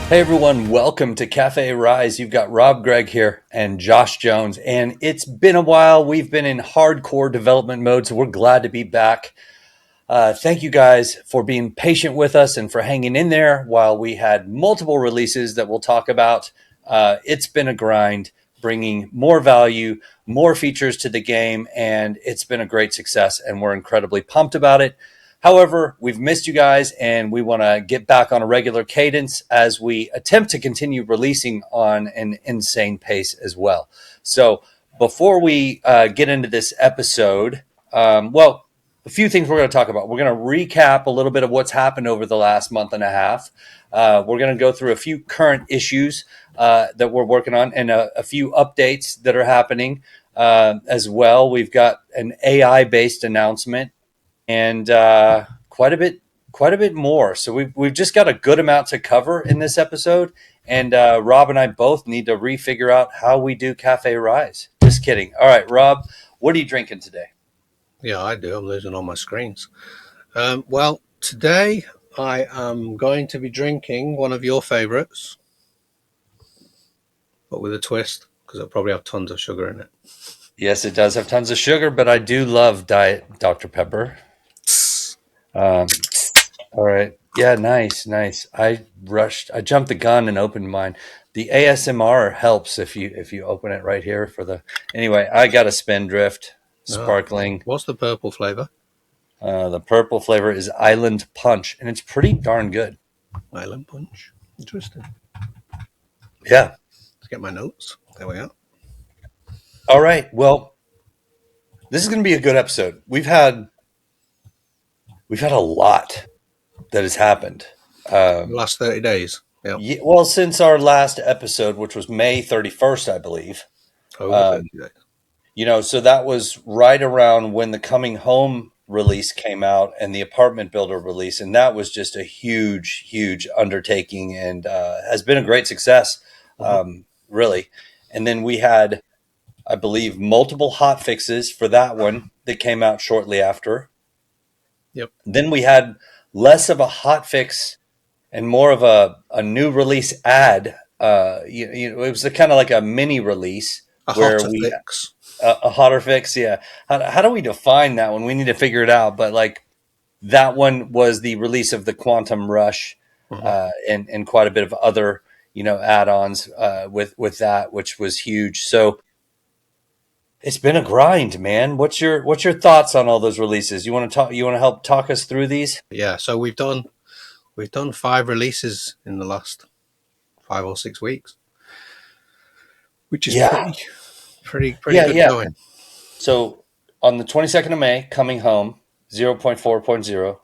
Hey everyone, welcome to Cafe Rise. You've got Rob, Gregg here, and Josh Jones. And it's been a while. We've been in hardcore development mode, so we're glad to be back. Thank you guys for being patient with us and for hanging in there while we had multiple releases that we'll talk about. It's been a grind, bringing more value, more features to the game, and it's been a great success, and we're incredibly pumped about it. However, we've missed you guys, and we want to get back on a regular cadence as we attempt to continue releasing on an insane pace as well. So before we get into this episode, a few things we're going to talk about. We're going to recap a little bit of what's happened over the last month and a half. We're going to go through a few current issues that we're working on and a few updates that are happening as well. We've got an AI-based announcement and quite a bit more. So we've just got a good amount to cover in this episode. And Rob and I both need to refigure out how we do Cafe Rise. Just kidding. All right, Rob, what are you drinking today? Yeah, I do. I'm losing all my screens. Well, today I am going to be drinking one of your favorites, but with a twist, because it'll probably have tons of sugar in it. Yes, it does have tons of sugar, but I do love Diet Dr. Pepper. All right. Yeah, nice. I jumped the gun and opened mine. The ASMR helps if you open it right here for the. Anyway, I got a Spindrift sparkling. What's the purple flavor? The purple flavor is Island Punch, and it's pretty darn good. Island Punch. Interesting. Yeah. Let's get my notes. There we are. All right. Well, this is going to be a good episode. We've had a lot that has happened. The last 30 days. Yeah, well, since our last episode, which was May 31st, I believe. Over 30 days. So that was right around when the Coming Home release came out and the Apartment Builder release. And that was just a huge undertaking and has been a great success, really. And then we had, I believe, multiple hot fixes for that one that came out shortly after. Yep. Then we had less of a hot fix and more of a new release ad. It was kind of like a mini release. A hotter fix. A hotter fix, yeah. How do we define that one? We need to figure it out. But like that one was the release of the Quantum Rush and quite a bit of other add-ons with that, which was huge. So it's been a grind, man. What's your thoughts on all those releases? You want to help talk us through these? Yeah. So we've done 5 releases in the last 5 or 6 weeks, which is pretty good going. So on the 22nd of May, Coming Home 0.4.0,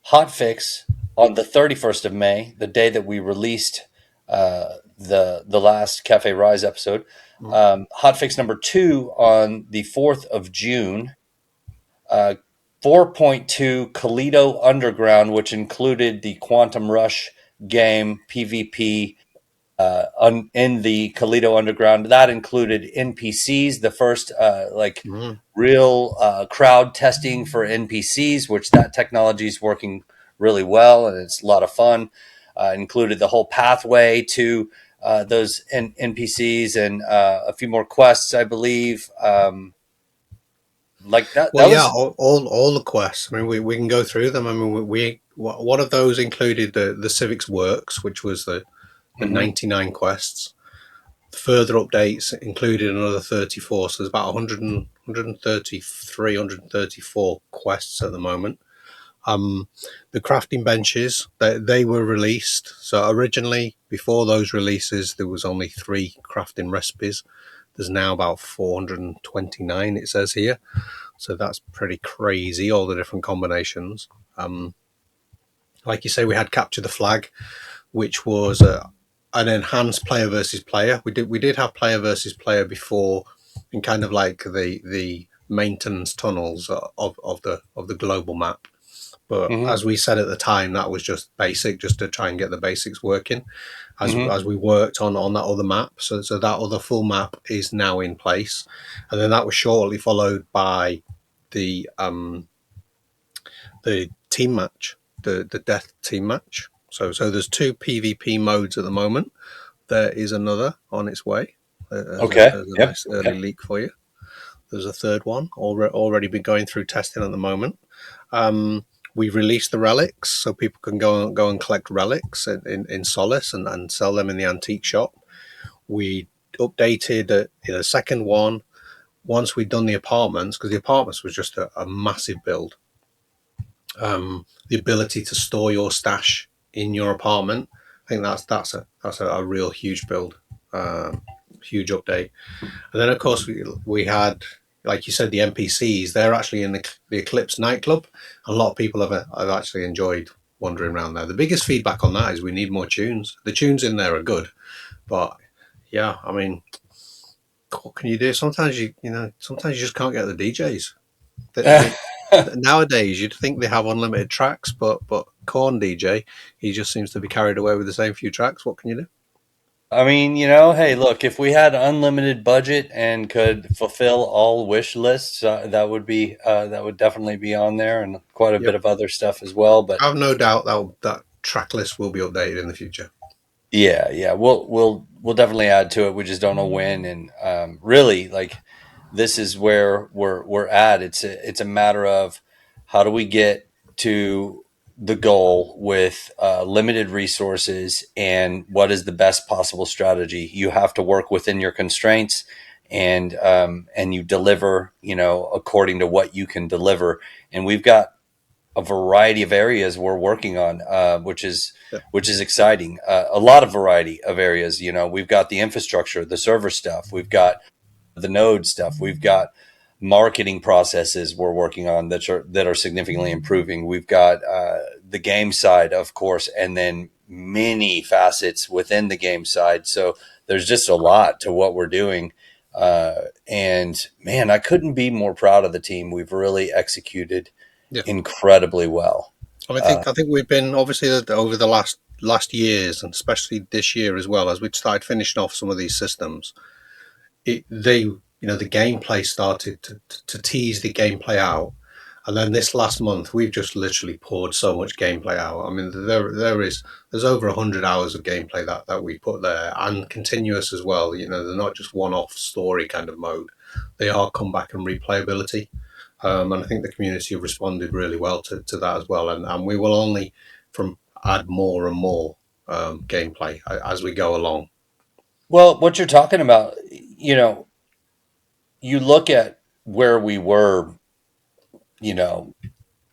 hot fix on the 31st of May, the day that we released the last Cafe Rise episode. Hot fix number 2 on the 4th of June. 4.2 Kalito Underground, which included the Quantum Rush game PvP in the Kalito Underground. That included NPCs, the first real crowd testing for NPCs, which that technology is working really well, and it's a lot of fun. Included the whole pathway to those NPCs and a few more quests, I believe. Like that. Well, yeah, all the quests. I mean, we can go through them. I mean, one of those included the Civics Works, which was the 99 quests. Further updates included another 34. So there's about 133, 134 quests at the moment. The crafting benches, they were released. So originally, before those releases, there was only 3 crafting recipes. There's now about 429, it says here. So that's pretty crazy, all the different combinations. Like you say, we had Capture the Flag, which was an enhanced player versus player. We did have player versus player before in kind of like the maintenance tunnels of the global map. But as we said at the time, that was just basic, just to try and get the basics working as we worked on that other map. So that other full map is now in place. And then that was shortly followed by the team match, the death team match. So there's two PvP modes at the moment. There is another on its way. Okay. As a Yep. nice Okay. early leak for you. There's a third one already been going through testing at the moment. We've released the relics, so people can go and collect relics in Solace and sell them in the antique shop. We updated in a second one once we'd done the apartments, because the apartments was just a massive build. The ability to store your stash in your apartment, I think that's a real huge build, huge update. And then of course we had, like you said, the NPCs. They're actually in the Eclipse nightclub. A lot of people have actually enjoyed wandering around there. The biggest feedback on that is we need more tunes. The tunes in there are good, but yeah, I mean, what can you do? Sometimes sometimes you just can't get the DJs. Nowadays, you'd think they have unlimited tracks, but Corn DJ, he just seems to be carried away with the same few tracks. What can you do? I mean, hey, look, if we had unlimited budget and could fulfill all wish lists, that would definitely be on there, and quite a bit Yep, of other stuff as well. But I have no doubt that track list will be updated in the future. yeah, yeah, we'll definitely add to it. We just don't know when, and really, like, this is where we're at. It's a matter of how do we get to the goal with limited resources, and what is the best possible strategy. You have to work within your constraints, and you deliver, according to what you can deliver. And we've got a variety of areas we're working on, Yeah, which is exciting. A lot of variety of areas. We've got the infrastructure, the server stuff. We've got the node stuff. We've got marketing processes we're working on that are significantly improving. We've got the game side, of course, and then many facets within the game side. So there's just a lot to what we're doing. And man, I couldn't be more proud of the team. We've really executed yeah. incredibly well. I think we've been obviously over the last years, and especially this year as well, as we started finishing off some of these systems. The gameplay started to tease the gameplay out, and then this last month we've just literally poured so much gameplay out. I mean, there's over 100 hours of gameplay that we put there, and continuous as well. They're not just one-off story kind of mode; they are comeback and replayability. And I think the community have responded really well to that as well, and we will only from add more and more gameplay as we go along. Well, what you're talking about, you look at where we were, you know,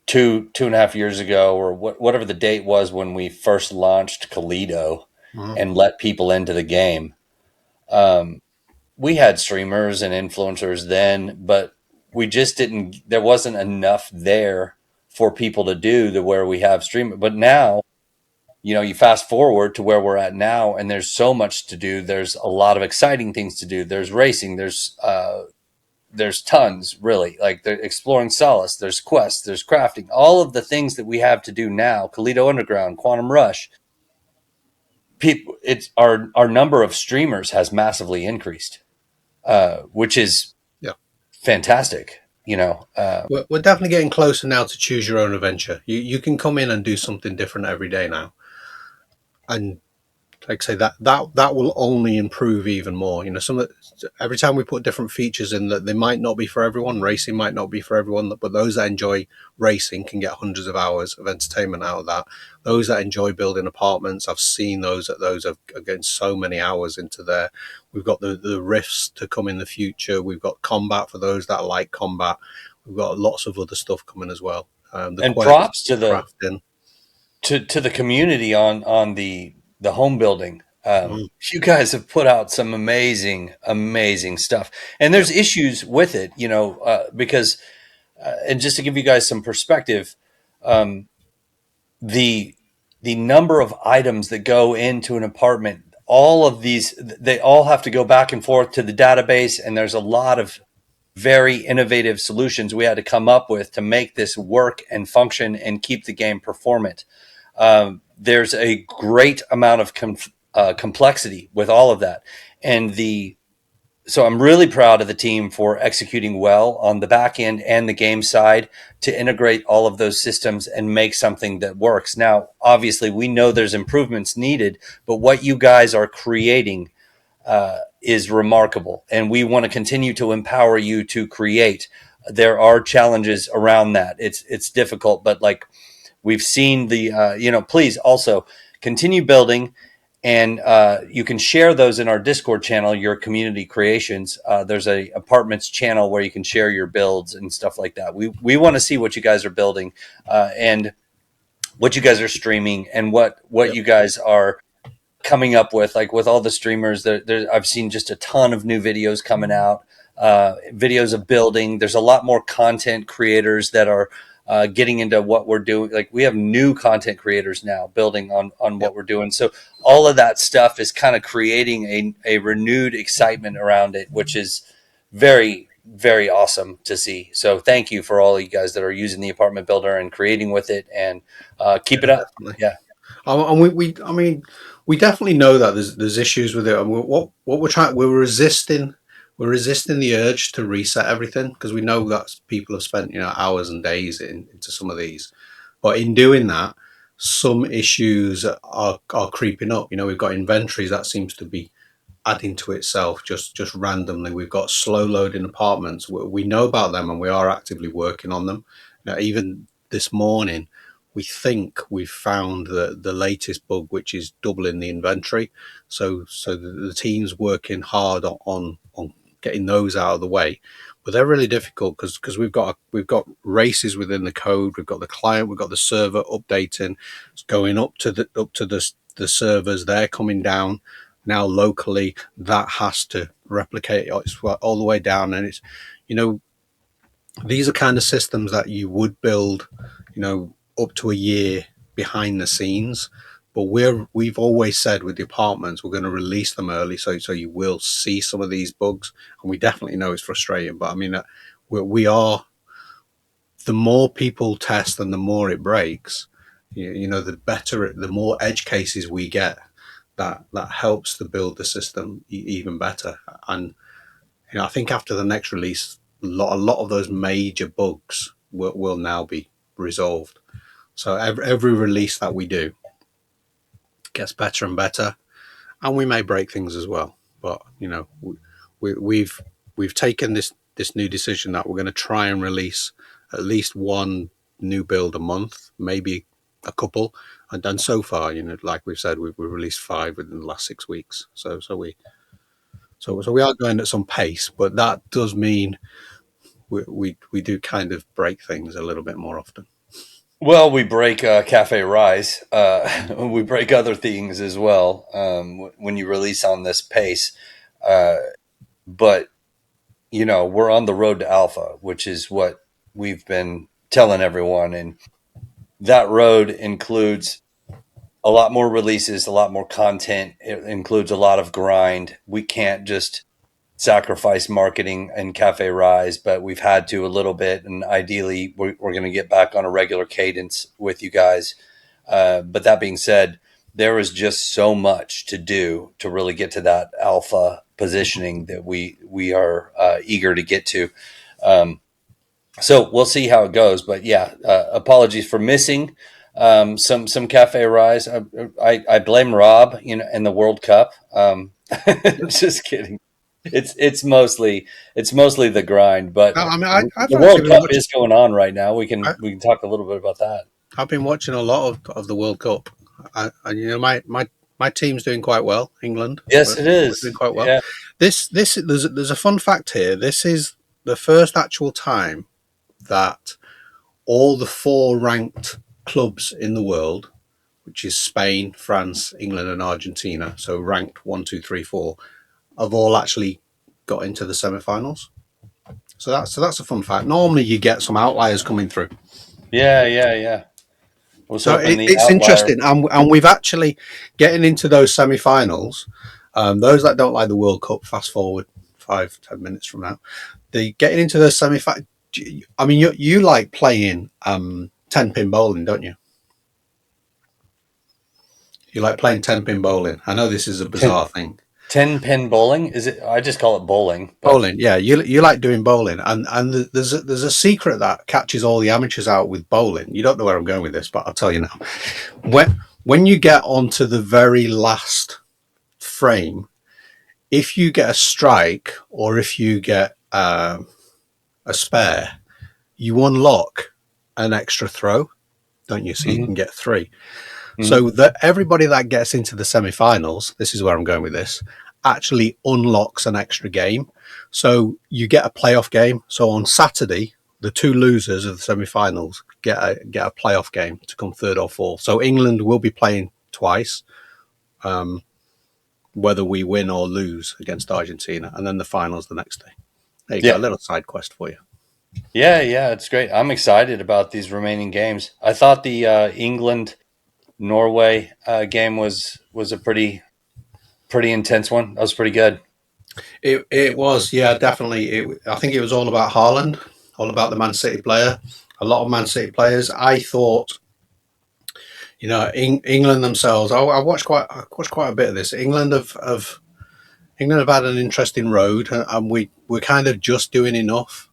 2.5 years ago, or whatever the date was when we first launched Kalido Mhm. and let people into the game. Um, we had streamers and influencers then, but we just didn't. There wasn't enough there for people to do the where we have stream. But now, you fast forward to where we're at now, and there's so much to do. There's a lot of exciting things to do. There's racing. There's tons, really. Like, they're exploring Solace. There's quests. There's crafting. All of the things that we have to do now. Kalido Underground, Quantum Rush. People, it's our number of streamers has massively increased, which is Yeah. fantastic. We're definitely getting closer now to choose your own adventure. You can come in and do something different every day now, and like I say, that will only improve even more. Every time we put different features in, that they might not be for everyone. Racing might not be for everyone, but those that enjoy racing can get hundreds of hours of entertainment out of that. Those that enjoy building apartments, I've seen those are getting so many hours into there. We've got the rifts to come in the future. We've got combat for those that like combat. We've got lots of other stuff coming as well. The And quests, props the to the crafting. to the community on the home building. Mm, You guys have put out some amazing stuff, and yeah, there's issues with it, because and just to give you guys some perspective, um, the the number of items that go into an apartment, all of these, they all have to go back and forth to the database, and there's a lot of very innovative solutions we had to come up with to make this work and function and keep the game performant. There's a great amount of complexity with all of that, and the so I'm really proud of the team for executing well on the back end and the game side to integrate all of those systems and make something that works. Now, obviously, we know there's improvements needed, but what you guys are creating is remarkable, and we want to continue to empower you to create. There are challenges around that. It's difficult, but like we've seen the please also continue building, and you can share those in our Discord channel, your community creations. There's a apartments channel where you can share your builds and stuff like that. We want to see what you guys are building, and what you guys are streaming, and what Yep. you guys are coming up with. Like with all the streamers, I've seen just a ton of new videos coming out, videos of building. There's a lot more content creators that are getting into what we're doing. Like we have new content creators now building on what Yep. we're doing. So all of that stuff is kind of creating a renewed excitement around it, which is very, very awesome to see. So thank you for all of you guys that are using the apartment builder and creating with it, and Yeah, keep it up. definitely. Yeah. And I mean, we definitely know that there's issues with it, and what we're trying, we're resisting the urge to reset everything because we know that people have spent hours and days into some of these, but in doing that, some issues are creeping up. We've got inventories that seems to be adding to itself just randomly. We've got slow loading apartments. We know about them and we are actively working on them. Even this morning, we think we've found the latest bug, which is doubling the inventory. So the team's working hard on getting those out of the way. But they're really difficult because we've got races within the code. We've got the client. We've got the server updating. It's going up to the servers. They're coming down now locally. That has to replicate all the way down, and it's you know these are kind of systems that you would build up to a year behind the scenes, but we've always said with the apartments we're going to release them early, so you will see some of these bugs, and we definitely know it's frustrating, but I mean we are, the more people test and the more it breaks, the better the more edge cases we get, that helps to build the system even better. And I think after the next release, a lot of those major bugs will now be resolved. So every release that we do gets better and better, and we may break things as well. But we've taken this new decision that we're going to try and release at least one new build a month, maybe a couple. And so far, like we've said, we've released 5 within the last 6 weeks. So we are going at some pace, but that does mean we do kind of break things a little bit more often. Well, we break Cafe Rise. We break other things as well when you release on this pace. Uh, but, we're on the road to alpha, which is what we've been telling everyone. And that road includes a lot more releases, a lot more content. It includes a lot of grind. We can't just sacrifice marketing and Cafe Rise, but we've had to a little bit. And ideally, we're going to get back on a regular cadence with you guys. But that being said, there is just so much to do to really get to that alpha positioning that we are eager to get to. Um, so we'll see how it goes. But yeah, apologies for missing some Cafe Rise. I blame Rob, and the World Cup. Just kidding. It's mostly the grind, but I mean, I've the actually World been Cup watching. is going on right now. We I, can we can talk a little bit about that. I've been watching a lot of the World Cup. And my team's doing quite well. England, Yes, we're, it we're doing is. quite well. Yeah. This there's a fun fact here. This is the first actual time that all the 4 ranked clubs in the world, which is Spain, France, England, and Argentina, so ranked 1, 2, 3, 4, have all actually got into the semi-finals. So that's a fun fact. Normally, you get some outliers coming through. Yeah, yeah, yeah. I was So hoping the it's outlier. interesting, and we've actually getting into those semi-finals. Those that don't like the World Cup, fast forward 5-10 minutes from now. The getting into those semi-finals. I mean, you like playing 10-pin bowling, don't you? You like playing 10-pin bowling. I know this is a bizarre thing. 10 pin bowling? Is it? I just call it bowling, but Bowling, yeah, you like doing bowling, and there's a secret that catches all the amateurs out with bowling. You don't know where I'm going with this, but I'll tell you now. When you get onto the very last frame, if you get a strike or if you get a spare, you unlock an extra throw, don't you? So you Mhm, can get three. mhm. So that everybody that gets into the semi-finals, this is where I'm going with this, actually unlocks an extra game. So you get a playoff game. So on Saturday, the two losers of the semi-finals get a playoff game to come third or fourth. So England will be playing twice, um, whether we win or lose against Argentina, and then the finals the next day. There you go, a Yeah, little side quest for you. yeah, yeah. It's great. I'm excited about these remaining games. I thought the England Norway game was a pretty intense one. That was pretty good. It was, yeah, definitely. I think it was all about Haaland, all about the Man City player. A lot of Man City players. I thought, England themselves. I watched quite a bit of this. England have had an interesting road, and we're kind of just doing enough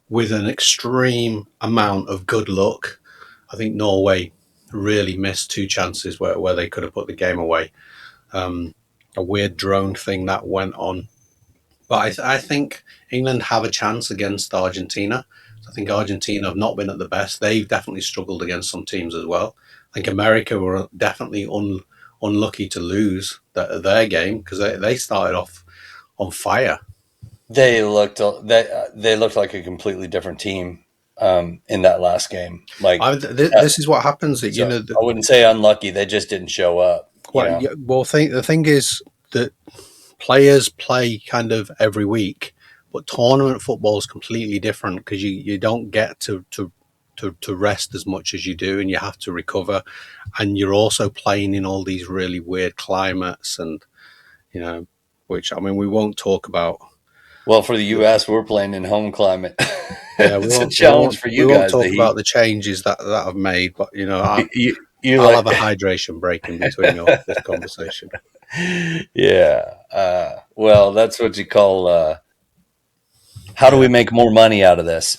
with an extreme amount of good luck. I think Norway really missed two chances where they could have put the game away. Um, a weird drone thing that went on. But I think England have a chance against Argentina. I think Argentina have not been at the best. They've definitely struggled against some teams as well. I think America were definitely unlucky to lose their game because they started off on fire. They looked like a completely different team in that last game. Like uh, This is what happens. That so, I wouldn't say unlucky. They just didn't show up. You well, know. yeah, well, the thing is that players play kind of every week, but tournament football is completely different because you don't get to rest as much as you do, and you have to recover, and you're also playing in all these really weird climates, and you know, which I mean we won't talk about. Well, for the U.S., we're playing in home climate. Yeah, It's a challenge for we you won't guys. The talk heat. about the changes that I've made, but You I'll like, have a hydration break in between your this conversation. yeah. Well, that's what you call. How do we Yeah, make more money out of this?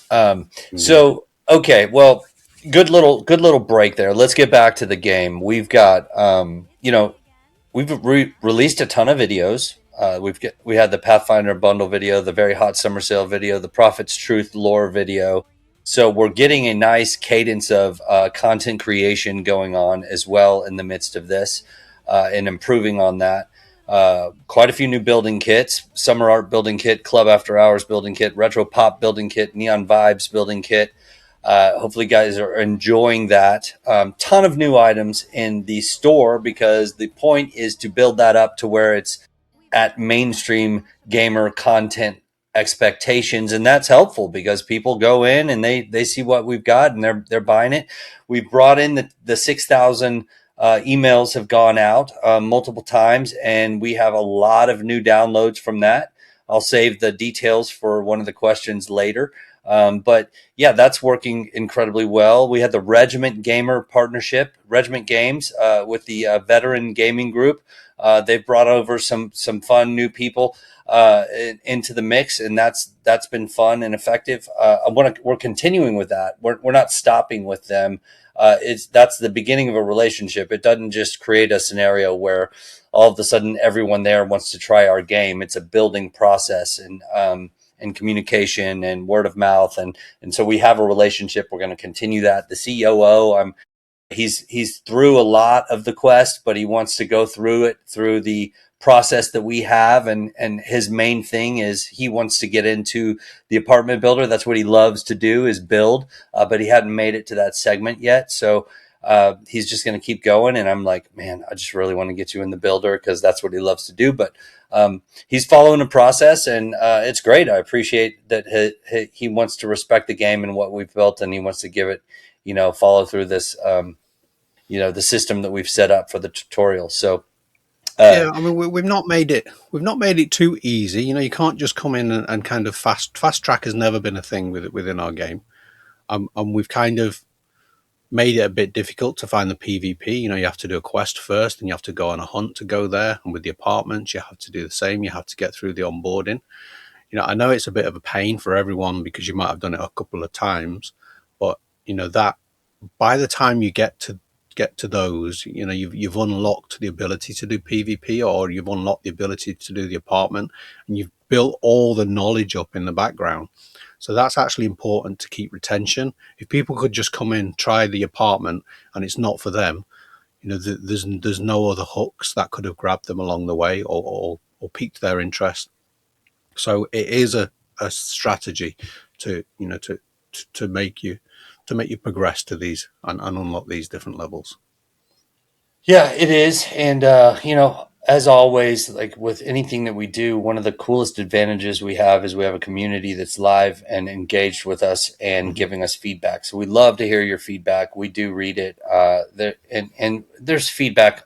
indeed. So okay, well, good little break there. Let's get back to the game. We've got we've released a ton of videos. We had the Pathfinder bundle video, the very hot summer sale video, the Prophet's Truth lore video. So we're getting a nice cadence of content creation going on as well in the midst of this, and improving on that. Quite a few new building kits: Summer Art building kit, Club After Hours building kit, Retro Pop building kit, Neon Vibes building kit. Hopefully, you guys are enjoying that. Ton of new items in the store because the point is to build that up to where it's at mainstream gamer content expectations, and that's helpful because people go in and they see what we've got and they're buying it. We've brought in the 6,000 emails have gone out multiple times, and we have a lot of new downloads from that. I'll save the details for one of the questions later. But yeah, that's working incredibly well. We had the Regiment Gamer partnership, Regiment Games, with the veteran gaming group. They've brought over some fun new people into the mix, and that's been fun and effective. We're continuing with that. We're not stopping with them. That's the beginning of a relationship. It doesn't just create a scenario where all of a sudden everyone there wants to try our game. It's a building process, and communication and word of mouth, and so we have a relationship. We're going to continue that. The COO, he's through a lot of the quest, but he wants to go through it through the process that we have, and his main thing is he wants to get into the apartment builder. That's what he loves to do, is build, but he hadn't made it to that segment yet. So he's just going to keep going, and I'm like, man, I just really want to get you in the builder because that's what he loves to do. But he's following the process, and it's great. I appreciate that he wants to respect the game and what we've built, and he wants to give it, follow through this, the system that we've set up for the tutorial. So uh, Yeah, I mean we've not made it too easy. You can't just come in and kind of fast track has never been a thing within our game, and we've kind of made it a bit difficult to find the PvP. You know, you have to do a quest first, and you have to go on a hunt to go there. And with the apartments, you have to do the same. You have to get through the onboarding. You know, I know it's a bit of a pain for everyone because you might have done it a couple of times, but you know that by the time you get to those, you know, you've unlocked the ability to do PvP, or you've unlocked the ability to do the apartment, and you've built all the knowledge up in the background. So that's actually important to keep retention. If people could just come in, try the apartment, and it's not for them, you know, there's no other hooks that could have grabbed them along the way, or piqued their interest. So it is a strategy to, you know, to make you progress to these and unlock these different levels. Yeah, it is. And, as always, like with anything that we do, one of the coolest advantages we have is we have a community that's live and engaged with us and Mhm. giving us feedback. So we love to hear your feedback. We do read it. And there's feedback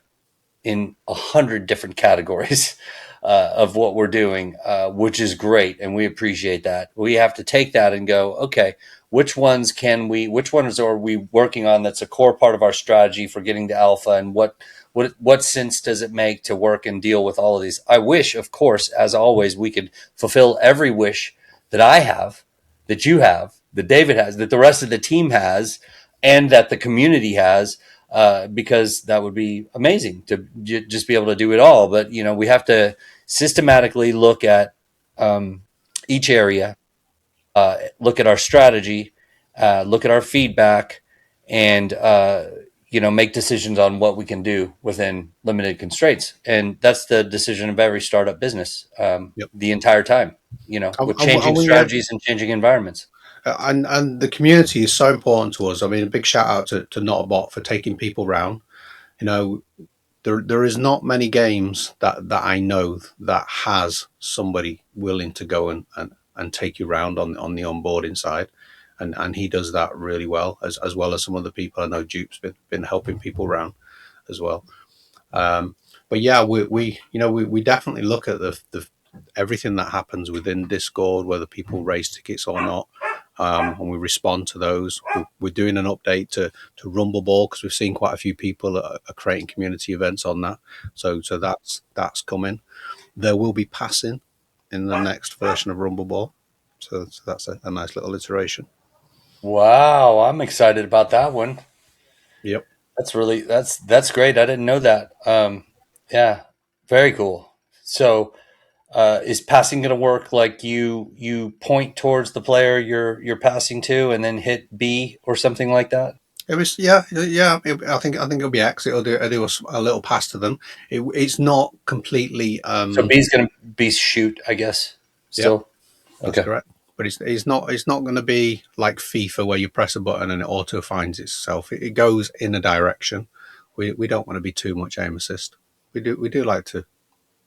in 100 different categories of what we're doing, which is great, and we appreciate that. We have to take that and go, okay, which ones are we working on that's a core part of our strategy for getting to alpha, and what sense does it make to work and deal with all of these? I wish, of course, as always, we could fulfill every wish that I have, that you have, that David has, that the rest of the team has, and that the community has, because that would be amazing to just be able to do it all. But we have to systematically look at each area, look at our strategy, look at our feedback, and make decisions on what we can do within limited constraints. And that's the decision of every startup business, Yep. the entire time. With changing And we have, strategies and changing environments. and the community is so important to us. I mean, a big shout out to Notbot for taking people round. You know, there is not many games that I know that has somebody willing to go and take you round on the onboarding side, and he does that really well, as well as some other people. I know Dupe's been helping people around as well. Um, but yeah, we definitely look at the everything that happens within Discord, whether people raise tickets or not, and we respond to those. We're doing an update to Rumble Ball because we've seen quite a few people are creating community events on that. So that's coming. There will be passing in the next version of Rumble Ball. So that's a nice little iteration. Wow, I'm excited about that one. Yep. That's great. I didn't know that. Yeah, very cool. So, is passing going to work like you point towards the player you're passing to, and then hit B or something like that? It was I think it'll be X. It'll do a little pass to them. It's not completely. So B is going to be shoot, I guess. Yep, Still, that's okay. correct. But it's not going to be like FIFA where you press a button and it auto finds itself. It goes in a direction. We don't want to be too much aim assist. We do like to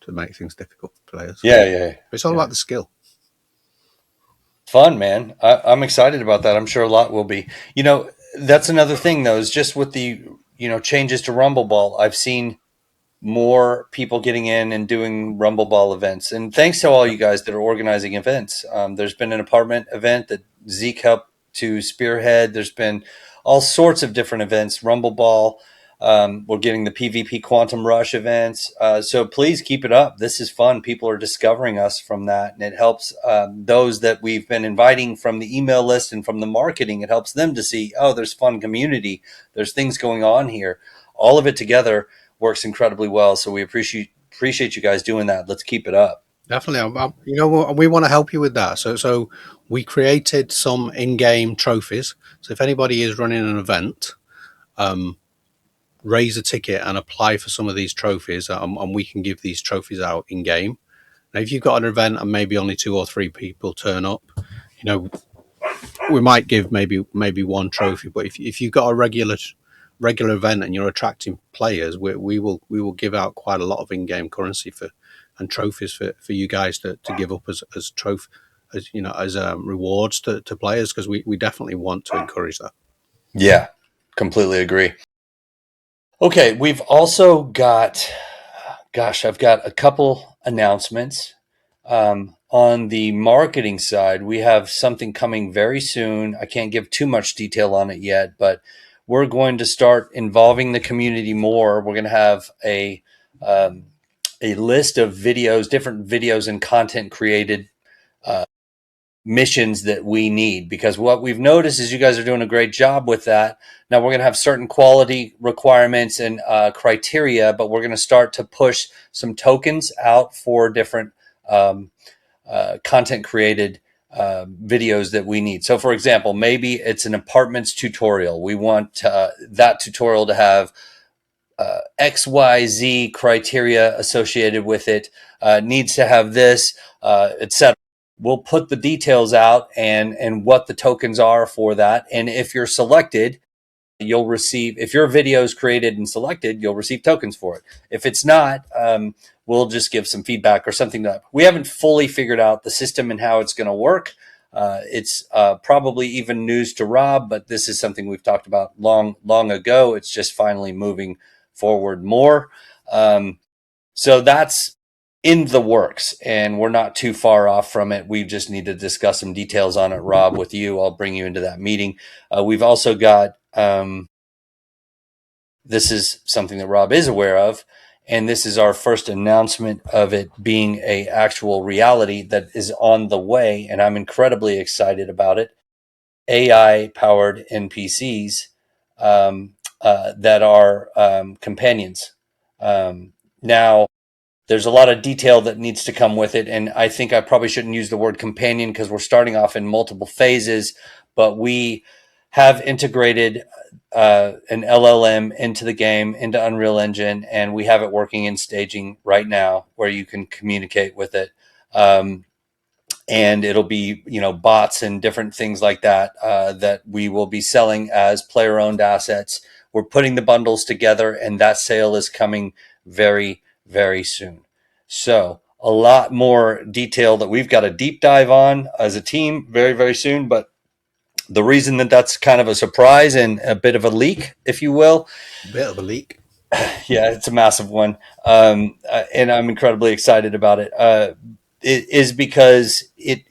make things difficult for players. Yeah, yeah, But it's all yeah. about the skill. Fun, man. I'm excited about that. I'm sure a lot will be. That's another thing though. Is just with the changes to Rumble Ball, I've seen more people getting in and doing Rumble Ball events. And thanks to all Yep. you guys that are organizing events. There's been an apartment event that Zeke helped to spearhead. There's been all sorts of different events, Rumble Ball. We're getting the PvP Quantum Rush events. So please keep it up. This is fun. People are discovering us from that. And it helps those that we've been inviting from the email list and from the marketing. It helps them to see, oh, there's fun community. There's things going on here. All of it together works incredibly well. So we appreciate you guys doing that. Let's keep it up. Definitely. We want to help you with that. So we created some in-game trophies. So if anybody is running an event, um, raise a ticket and apply for some of these trophies, and we can give these trophies out in game. Now, if you've got an event and maybe only 2 or 3 people turn up, you know, we might give maybe one trophy. But if you've got a regular event and you're attracting players, we will give out quite a lot of in-game currency for and trophies for you guys to give up as trophy as rewards to players, because we definitely want to encourage that. Yeah, completely agree. Okay, we've also got, gosh, I've got a couple announcements. On the marketing side, we have something coming very soon. I can't give too much detail on it yet, but we're going to start involving the community more. We're going to have a list of videos, different videos and content created missions that we need, because what we've noticed is you guys are doing a great job with that. Now we're going to have certain quality requirements and criteria, but we're going to start to push some tokens out for different content created videos that we need. So for example, maybe it's an apartments tutorial. We want that tutorial to have XYZ criteria associated with it, needs to have this, etc. We'll put the details out and what the tokens are for that. And if you're selected, you'll receive, if your video is created and selected, you'll receive tokens for it. If it's not, we'll just give some feedback or something. That we haven't fully figured out the system and how it's going to work. It's probably even news to Rob, but this is something we've talked about long ago. It's just finally moving forward more. So that's in the works, and we're not too far off from it. We just need to discuss some details on it, Rob, with you. I'll bring you into that meeting. We've also got, this is something that Rob is aware of, and this is our first announcement of it being a actual reality that is on the way, and I'm incredibly excited about it. AI-powered NPCs that are companions. Now, there's a lot of detail that needs to come with it, and I think I probably shouldn't use the word companion because we're starting off in multiple phases, but we have integrated an LLM into the game, into Unreal Engine, and we have it working in staging right now where you can communicate with it. And it'll be, bots and different things like that that we will be selling as player-owned assets. We're putting the bundles together, and that sale is coming very, very soon. So a lot more detail that we've got a deep dive on as a team very, very soon. But the reason that that's kind of a surprise and a bit of a leak, if you will. Bit of a leak. Yeah, it's a massive one. And I'm incredibly excited about it. It is because it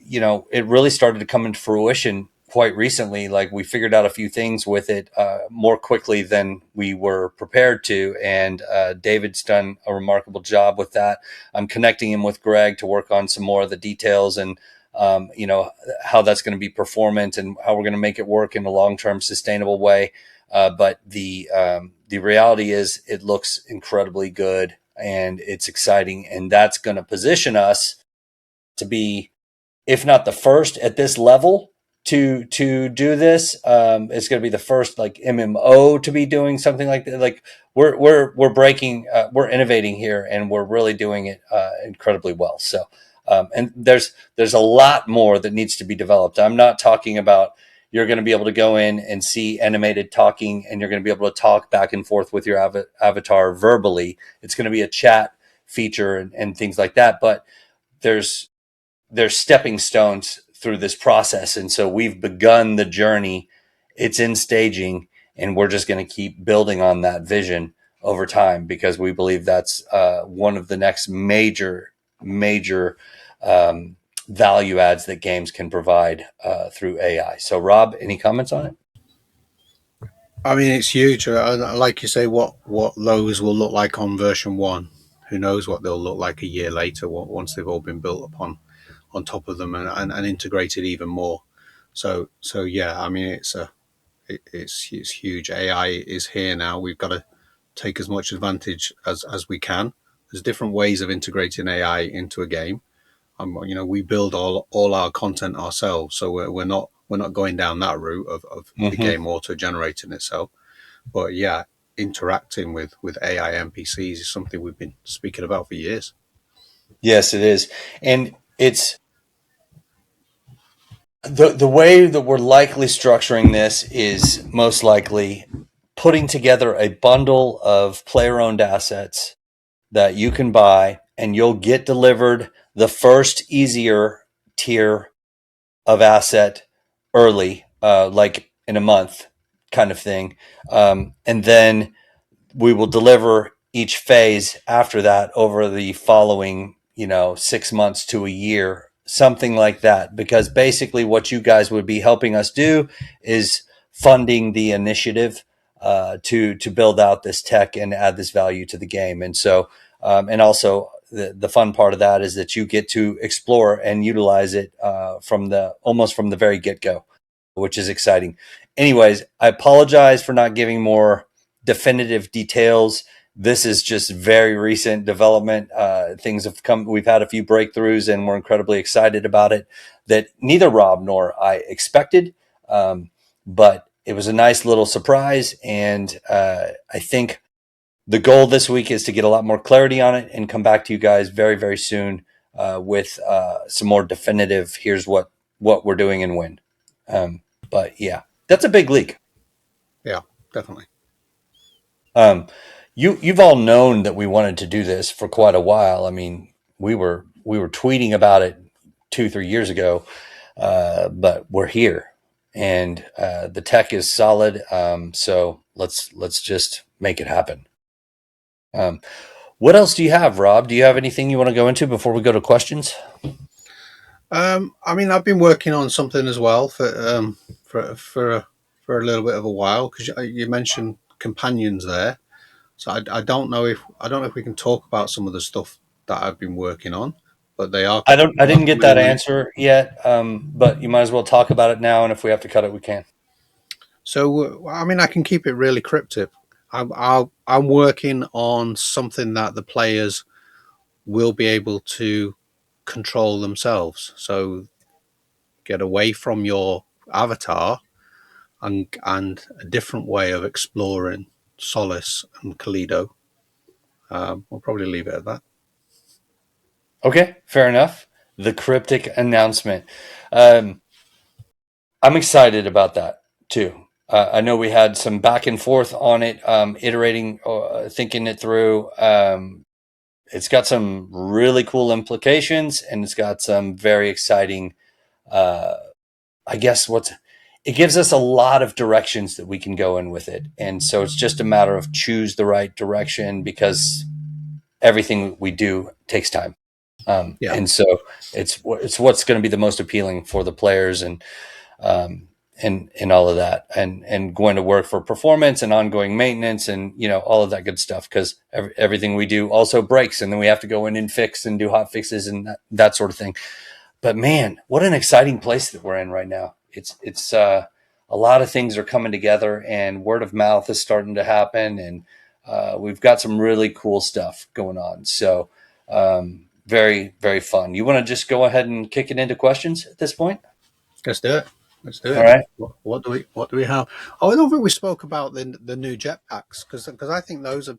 really started to come into fruition quite recently. Like, we figured out a few things with it more quickly than we were prepared to. And David's done a remarkable job with that. I'm connecting him with Gregg to work on some more of the details and, how that's going to be performant and how we're going to make it work in a long-term sustainable way. But the reality is it looks incredibly good and it's exciting. And that's going to position us to be, if not the first at this level to do this. It's going to be the first like MMO to be doing something like that. Like we're breaking, we're innovating here, and we're really doing it incredibly well. So, and there's a lot more that needs to be developed. I'm not talking about you're going to be able to go in and see animated talking, and you're going to be able to talk back and forth with your avatar verbally. It's going to be a chat feature and things like that. But there's stepping stones through this process. And so we've begun the journey. It's in staging, and we're just going to keep building on that vision over time, because we believe that's one of the next major value adds that games can provide through AI. So Rob, any comments on it? I mean, it's huge. Like you say, what those will look like on version 1. Who knows what they'll look like a year later once they've all been built upon on top of them and integrated even more. So yeah, I mean, it's huge. AI is here now. We've got to take as much advantage as we can. There's different ways of integrating AI into a game. We build all our content ourselves, so we're not going down that route of the game auto generating itself. But yeah, interacting with AI NPCs is something we've been speaking about for years. Yes, it is. And it's the way that we're likely structuring this is most likely putting together a bundle of player-owned assets that you can buy, and you'll get delivered the first easier tier of asset early, like in a month kind of thing. And then we will deliver each phase after that over the following, 6 months to a year, something like that. Because basically what you guys would be helping us do is funding the initiative to build out this tech and add this value to the game. And so, and also the fun part of that is that you get to explore and utilize it from the almost from the very get go, which is exciting. Anyways, I apologize for not giving more definitive details. This is just very recent development. Things have come. We've had a few breakthroughs, and we're incredibly excited about it. That neither Rob nor I expected, but it was a nice little surprise. And I think the goal this week is to get a lot more clarity on it and come back to you guys very, very soon with some more definitive. Here's what we're doing and when. But yeah, that's a big leak. Yeah, definitely. You've all known that we wanted to do this for quite a while. I mean, we were tweeting about it 2-3 years ago, but we're here, and the tech is solid. So let's just make it happen. What else do you have, Rob? Do you have anything you want to go into before we go to questions? I mean, I've been working on something as well for a little bit of a while, because you mentioned companions there. So I don't know if we can talk about some of the stuff that I've been working on, but they are. I didn't get that Coming. answer yet, but you might as well talk about it now, and if we have to cut it, we can. So I mean, I can keep it really cryptic. I'm working on something that the players will be able to control themselves. So get away from your avatar and a different way of exploring Solace and Kalido. We'll probably leave it at that. Okay, fair enough. The cryptic announcement. I'm excited about that too. I know we had some back and forth on it, iterating, thinking it through. It's got some really cool implications, and it's got some very exciting. I guess it gives us a lot of directions that we can go in with it, and so it's just a matter of choose the right direction, because everything we do takes time. Yeah. And so it's what's going to be the most appealing for the players, and all of that, and going to work for performance and ongoing maintenance, and all of that good stuff, because everything we do also breaks, and then we have to go in and fix and do hot fixes and that sort of thing. But man, what an exciting place that we're in right now. It's a lot of things are coming together, and word of mouth is starting to happen, and we've got some really cool stuff going on. So very, very fun. You want to just go ahead and kick it into questions at this point? Let's do it. Let's do All it. right. What do we have? Oh, I don't think we spoke about the new jetpacks, because I think those are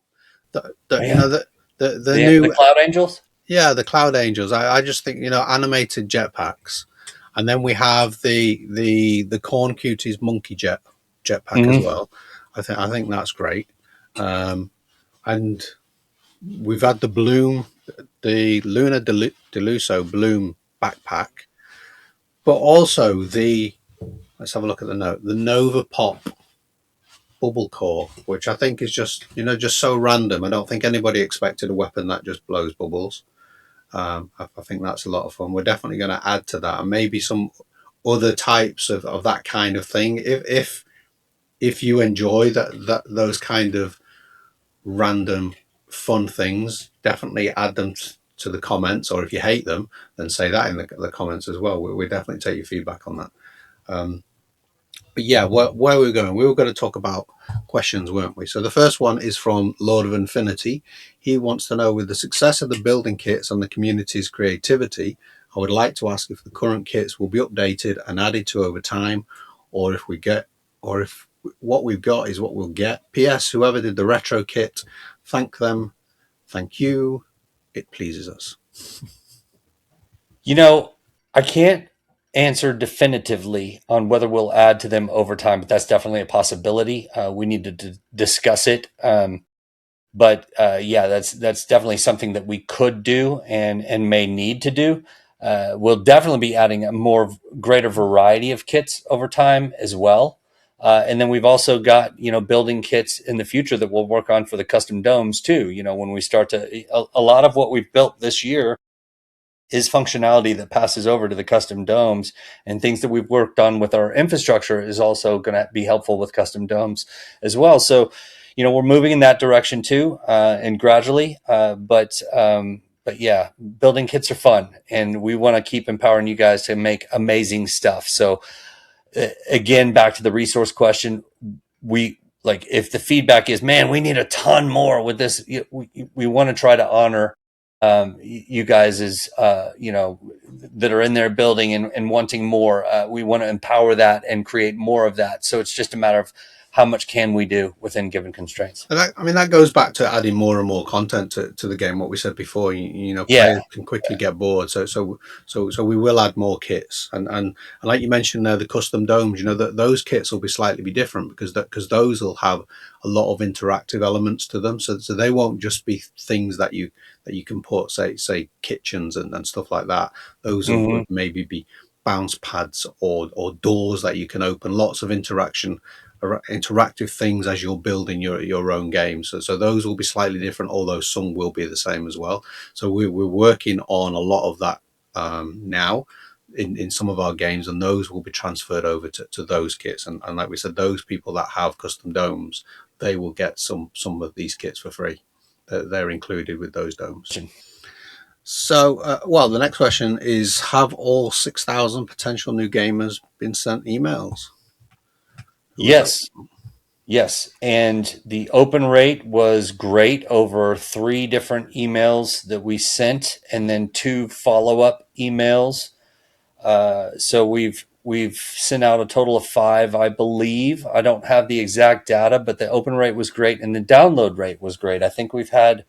Oh, yeah. the The new, Cloud Angels. yeah, the Cloud Angels. I just think, animated jetpacks, and then we have the Corn Cuties monkey jetpack as Mm-hmm. well. I think that's great. And we've had the Luna Deluso Bloom backpack, but also let's have a look at the note. The Nova Pop Bubble Core, which I think is just so random. I don't think anybody expected a weapon that just blows bubbles. I think that's a lot of fun. We're definitely going to add to that, and maybe some other types of that kind of thing. If you enjoy those kind of random fun things, definitely add them to the comments. Or if you hate them, then say that in the comments as well. We definitely take your feedback on that. But yeah, where were we going? We were going to talk about questions, weren't we? So the first one is from Lord of Infinity. He wants to know, with the success of the building kits and the community's creativity, I would like to ask if the current kits will be updated and added to over time, or if what we've got is what we'll get. P.S. Whoever did the retro kit, thank them. Thank you. It pleases us. I can't answer definitively on whether we'll add to them over time, but that's definitely a possibility. We need to discuss it. But yeah, that's definitely something that we could do and may need to do. We'll definitely be adding a greater variety of kits over time as well. And then we've also got, building kits in the future that we'll work on for the custom domes too. When we start a lot of what we've built this year is functionality that passes over to the custom domes, and things that we've worked on with our infrastructure is also going to be helpful with custom domes as well. So, we're moving in that direction too, and gradually. But yeah, building kits are fun, and we want to keep empowering you guys to make amazing stuff. So, again, back to the resource question, we like if the feedback is, man, we need a ton more with this. We want to try to honor you guys as that are in there building and wanting more. We want to empower that and create more of that. So it's just a matter of how much can we do within given constraints. And that goes back to adding more and more content to the game. What we said before, Yeah. players can quickly get bored. So we will add more kits, and like you mentioned there, the custom domes. That those kits will be slightly be different because those will have a lot of interactive elements to them. So they won't just be things that you can put, say kitchens and stuff like that. Those Mm-hmm. would maybe be bounce pads or doors that you can open. Lots of interactive things as you're building your own game. So those will be slightly different, although some will be the same as well. So we're working on a lot of that now in some of our games, and those will be transferred over to those kits. And like we said, those people that have custom domes, they will get some of these kits for free. They're included with those domes. So, the next question is: have all 6,000 potential new gamers been sent emails? Who was that? Yes. Yes, and the open rate was great over 3 different emails that we sent, and then 2 follow-up emails. So we've sent out a total of 5, I believe. I don't have the exact data, but the open rate was great, and the download rate was great. I think we've had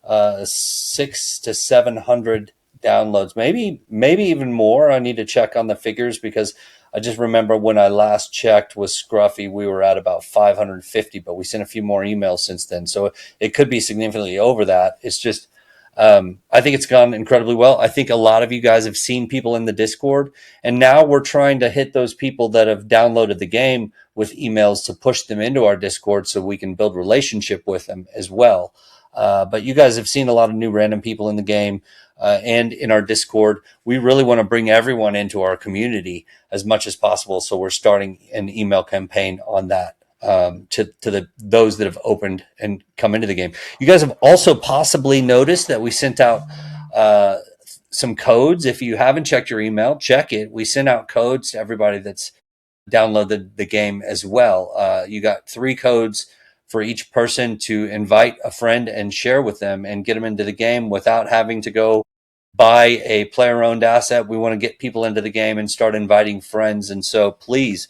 600 to 700 downloads, maybe even more. I need to check on the figures because I just remember when I last checked with Scruffy, we were at about 550, but we sent a few more emails since then, so it could be significantly over that. It's just I think it's gone incredibly well. I think a lot of you guys have seen people in the Discord, and now we're trying to hit those people that have downloaded the game with emails to push them into our Discord so we can build relationship with them as well. But you guys have seen a lot of new random people in the game and in our Discord. We really want to bring everyone into our community as much as possible. So we're starting an email campaign on that to those that have opened and come into the game. You guys have also possibly noticed that we sent out some codes. If you haven't checked your email, check it. We sent out codes to everybody that's downloaded the game as well. You got 3 codes for each person to invite a friend and share with them and get them into the game without having to go buy a player owned asset. We want to get people into the game and start inviting friends. And so please,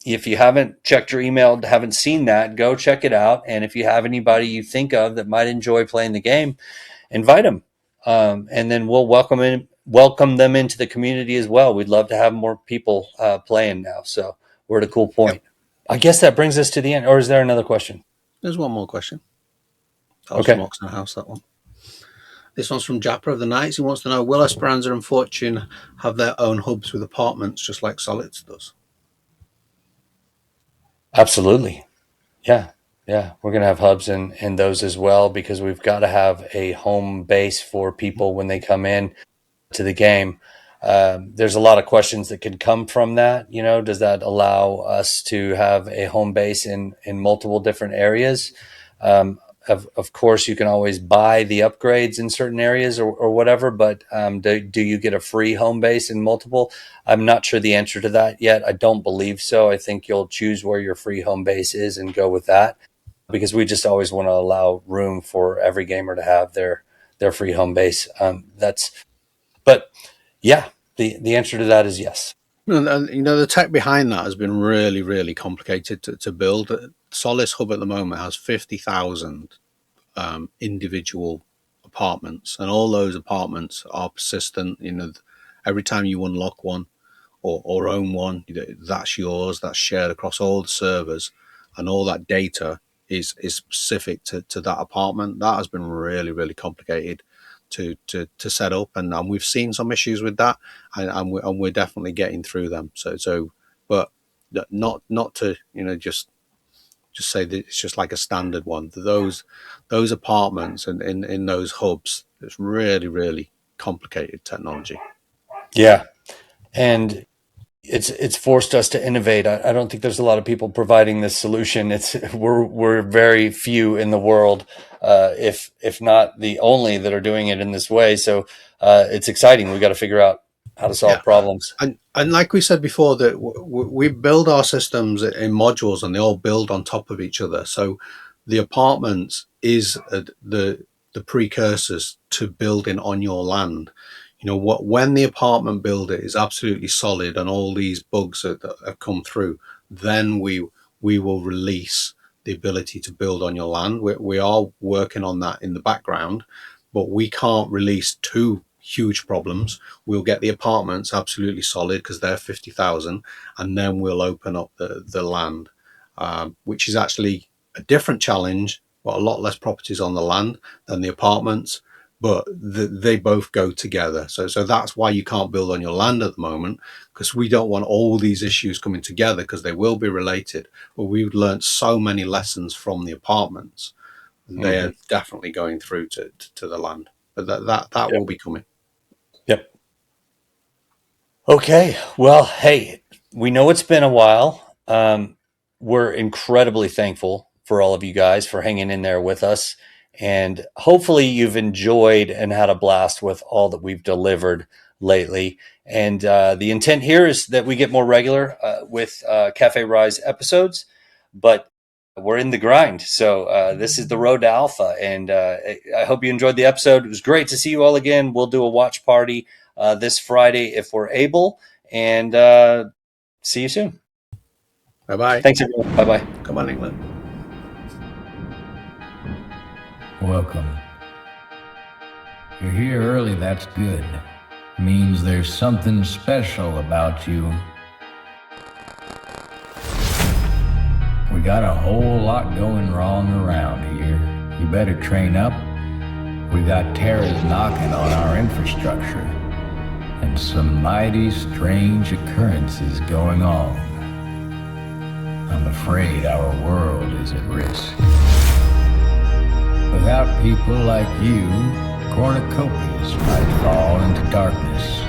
if you haven't checked your email, haven't seen that, go check it out. And if you have anybody you think of that might enjoy playing the game, invite them. And then we'll welcome them into the community as well. We'd love to have more people playing now. So we're at a cool Yep. point. I guess that brings us to the end. Or is there another question? There's one more question. That was from Okay. Oxon House, that one. This one's from Japper of the Knights. He wants to know, will Esperanza and Fortune have their own hubs with apartments just like Solids does? Absolutely. Yeah. Yeah. We're going to have hubs in those as well because we've got to have a home base for people when they come in to the game. There's a lot of questions that could come from that. Does that allow us to have a home base in multiple different areas? Of course, you can always buy the upgrades in certain areas or whatever, but do you get a free home base in multiple? I'm not sure the answer to that yet. I don't believe so. I think you'll choose where your free home base is and go with that because we just always want to allow room for every gamer to have their free home base. But yeah, the answer to that is yes. And the tech behind that has been really, really complicated to build. Solace Hub at the moment has 50,000 individual apartments, and all those apartments are persistent. Every time you unlock one or own one, that's yours. That's shared across all the servers, and all that data is specific to that apartment. That has been really, really complicated to set up, and we've seen some issues with that, and we're definitely getting through them. But not to just say that it's just like a standard one. Those apartments and in those hubs, it's really, really complicated technology. Yeah. And it's forced us to innovate. I don't think there's a lot of people providing this solution. We're very few in the world, if not the only, that are doing it in this way. So it's exciting. We got to figure out how to Yeah. solve problems. And like we said before, that we build our systems in modules, and they all build on top of each other. So the apartments is the precursors to building on your land. You know what? When the apartment builder is absolutely solid and all these bugs that have come through, then we will release the ability to build on your land. We are working on that in the background, but we can't release two huge problems. We'll get the apartments absolutely solid because they're 50,000, and then we'll open up the land, which is actually a different challenge, but a lot less properties on the land than the apartments. But they both go together. So that's why you can't build on your land at the moment, because we don't want all these issues coming together, because they will be related. But we've learned so many lessons from the apartments. They are definitely going through to the land. But that will be coming. Yep. Okay. Well, hey, we know it's been a while. We're incredibly thankful for all of you guys for hanging in there with us. And hopefully you've enjoyed and had a blast with all that we've delivered lately. And the intent here is that we get more regular with Cafe Rise episodes, but we're in the grind. So this is the road to alpha. And I hope you enjoyed the episode. It was great to see you all again. We'll do a watch party this Friday if we're able. And see you soon. Bye-bye. Thanks, everyone. Bye-bye. Come on, England. Welcome. You're here early, that's good. Means there's something special about you. We got a whole lot going wrong around here. You better train up. We got terrors knocking on our infrastructure, and some mighty strange occurrences going on. I'm afraid our world is at risk. Without people like you, Cornucopias might fall into darkness.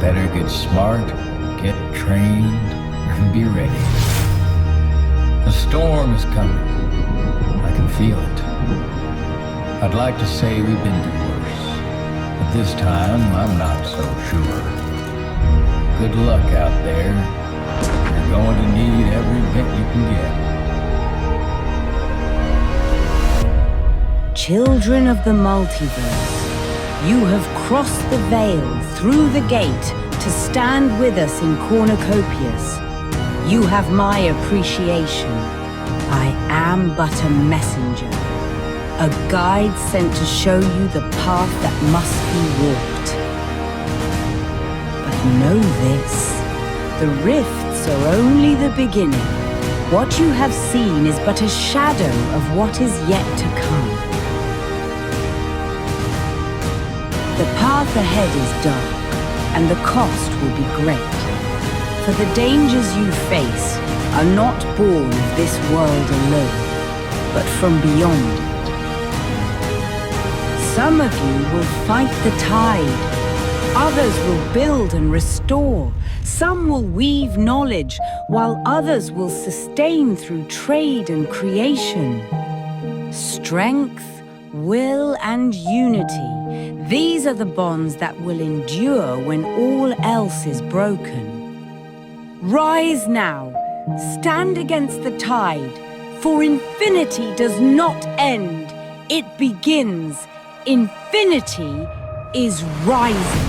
Better get smart, get trained, and be ready. The storm is coming. I can feel it. I'd like to say we've been through worse, but this time I'm not so sure. Good luck out there. You're going to need every bit you can get. Children of the multiverse, you have crossed the veil through the gate to stand with us in Cornucopias. You have my appreciation. I am but a messenger, a guide sent to show you the path that must be walked. But know this, the rifts are only the beginning. What you have seen is but a shadow of what is yet to come. The path ahead is dark, and the cost will be great. For the dangers you face are not born of this world alone, but from beyond it. Some of you will fight the tide, others will build and restore, some will weave knowledge, while others will sustain through trade and creation. Strength, will, and unity. These are the bonds that will endure when all else is broken. Rise now, stand against the tide, for infinity does not end, it begins. Infinity is rising.